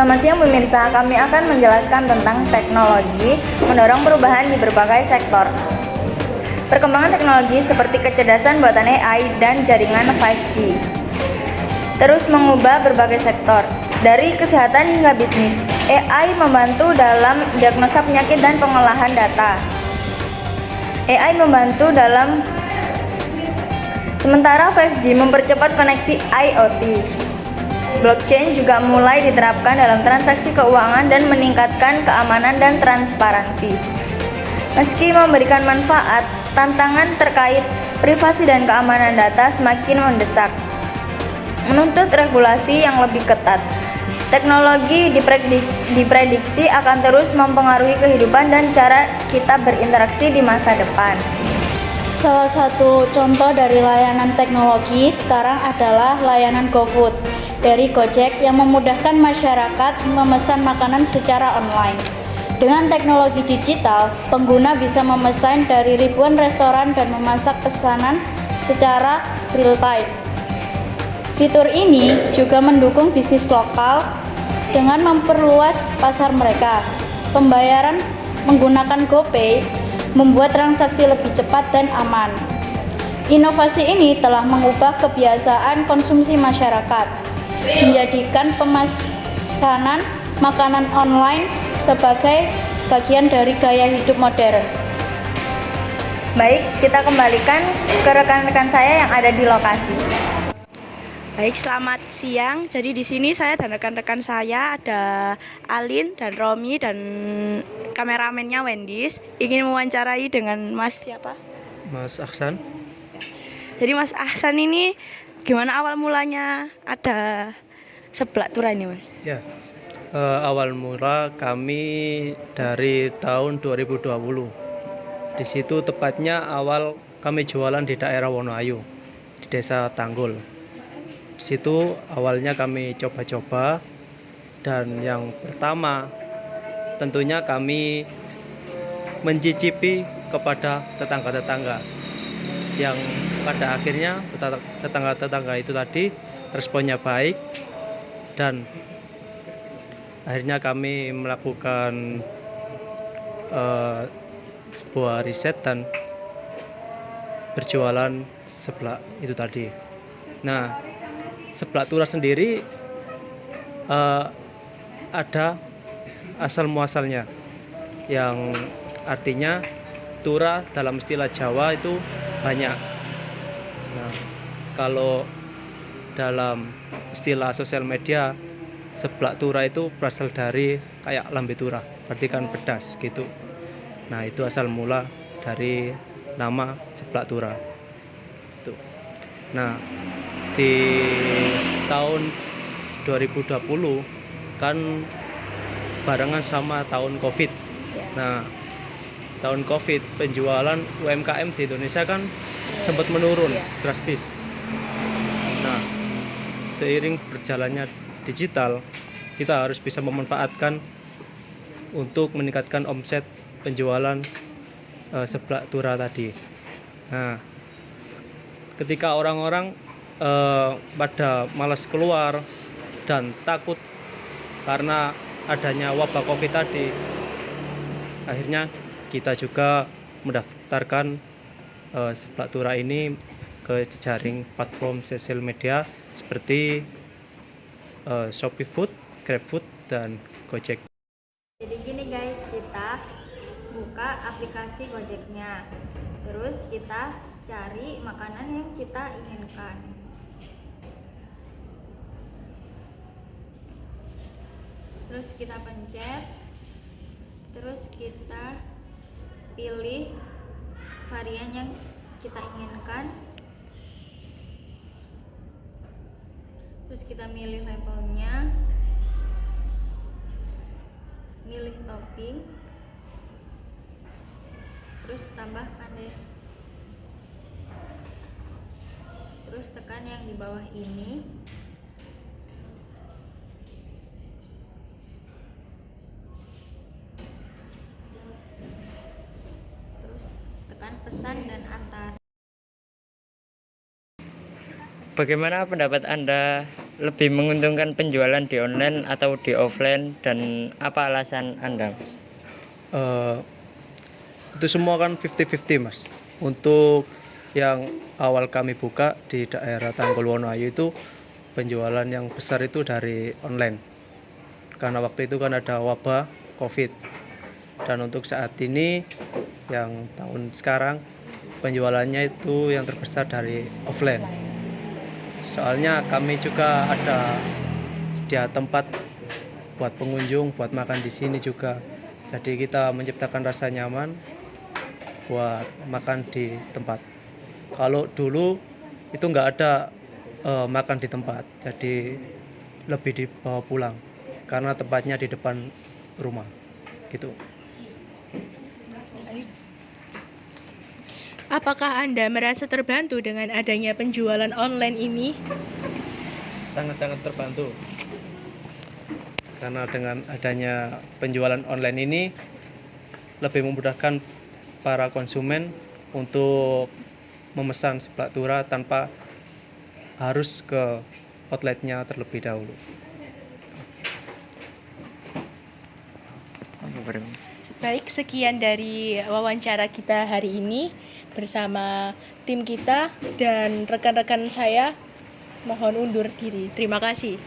Selamat siang pemirsa, kami akan menjelaskan tentang teknologi mendorong perubahan di berbagai sektor. Perkembangan teknologi seperti kecerdasan buatan AI dan jaringan 5G terus mengubah berbagai sektor, dari kesehatan hingga bisnis. AI membantu dalam diagnosa penyakit dan pengolahan data. Sementara 5G mempercepat koneksi IoT. Blockchain juga mulai diterapkan dalam transaksi keuangan dan meningkatkan keamanan dan transparansi. Meski memberikan manfaat, tantangan terkait privasi dan keamanan data semakin mendesak, menuntut regulasi yang lebih ketat. Teknologi diprediksi akan terus mempengaruhi kehidupan dan cara kita berinteraksi di masa depan. Salah satu contoh dari layanan teknologi sekarang adalah layanan GoFood dari Gojek yang memudahkan masyarakat memesan makanan secara online. Dengan teknologi digital, pengguna bisa memesan dari ribuan restoran dan memasak pesanan secara real-time. Fitur ini juga mendukung bisnis lokal dengan memperluas pasar mereka. Pembayaran menggunakan GoPay membuat transaksi lebih cepat dan aman. Inovasi ini telah mengubah kebiasaan konsumsi masyarakat, menjadikan pemesanan makanan online sebagai bagian dari gaya hidup modern. Baik, kita kembalikan ke rekan-rekan saya yang ada di lokasi. Baik, selamat siang. Jadi di sini saya dan rekan-rekan saya ada Alin dan Romi dan kameramennya Wendis ingin mewawancarai dengan Mas siapa? Mas Ahsan. Jadi Mas Ahsan ini gimana awal mulanya ada Seblak Tura ini, Mas? Ya, awal mula kami dari tahun 2020. Di situ tepatnya awal kami jualan di daerah Wonoayu, di desa Tanggul. Di situ awalnya kami coba-coba, dan yang pertama tentunya kami mencicipi kepada tetangga-tetangga, yang pada akhirnya tetangga-tetangga itu tadi responnya baik, dan akhirnya kami melakukan sebuah riset dan berjualan seblak itu tadi. Nah, Seblak Tura sendiri ada asal muasalnya, yang artinya Tura dalam istilah Jawa itu banyak. Nah, kalau dalam istilah sosial media, Seblak Tura itu berasal dari kayak lambe tura, berarti kan pedas gitu. Nah, itu asal mula dari nama Seblak Tura itu. Nah, di tahun 2020 kan barengan sama tahun Covid. Nah, tahun Covid penjualan UMKM di Indonesia kan sempat menurun drastis. Nah, seiring berjalannya digital, kita harus bisa memanfaatkan untuk meningkatkan omset penjualan Seblak Tura tadi. Nah, ketika orang-orang pada malas keluar dan takut karena adanya wabah Covid tadi, akhirnya kita juga mendaftarkan Seblak Tura ini ke jejaring platform sosial media seperti Shopee Food, GrabFood, dan Gojek. Jadi gini guys, kita buka aplikasi Gojeknya, terus kita cari makanan yang kita inginkan. Terus kita pencet, terus kita pilih varian yang kita inginkan, terus kita milih levelnya, milih topping, terus tambahkan deh, terus tekan yang di bawah ini, terus tekan pesan dan antar. Bagaimana pendapat Anda lebih menguntungkan penjualan di online atau di offline, dan apa alasan Anda, Mas? Eh, itu semua kan 50-50 Mas. Untuk yang awal kami buka di daerah Tanggul Wonoayu itu penjualan yang besar itu dari online. Karena waktu itu kan ada wabah COVID. Dan untuk saat ini yang tahun sekarang penjualannya itu yang terbesar dari offline. Soalnya kami juga ada sedia tempat buat pengunjung, buat makan di sini juga. Jadi kita menciptakan rasa nyaman buat makan di tempat. Kalau dulu itu nggak ada makan di tempat, jadi lebih dibawa pulang karena tempatnya di depan rumah, gitu. Apakah Anda merasa terbantu dengan adanya penjualan online ini? Sangat-sangat terbantu karena dengan adanya penjualan online ini lebih memudahkan para konsumen untuk memesan seblak tura tanpa harus ke outletnya terlebih dahulu. Baik, sekian dari wawancara kita hari ini bersama tim kita dan rekan-rekan saya. Mohon undur diri. Terima kasih.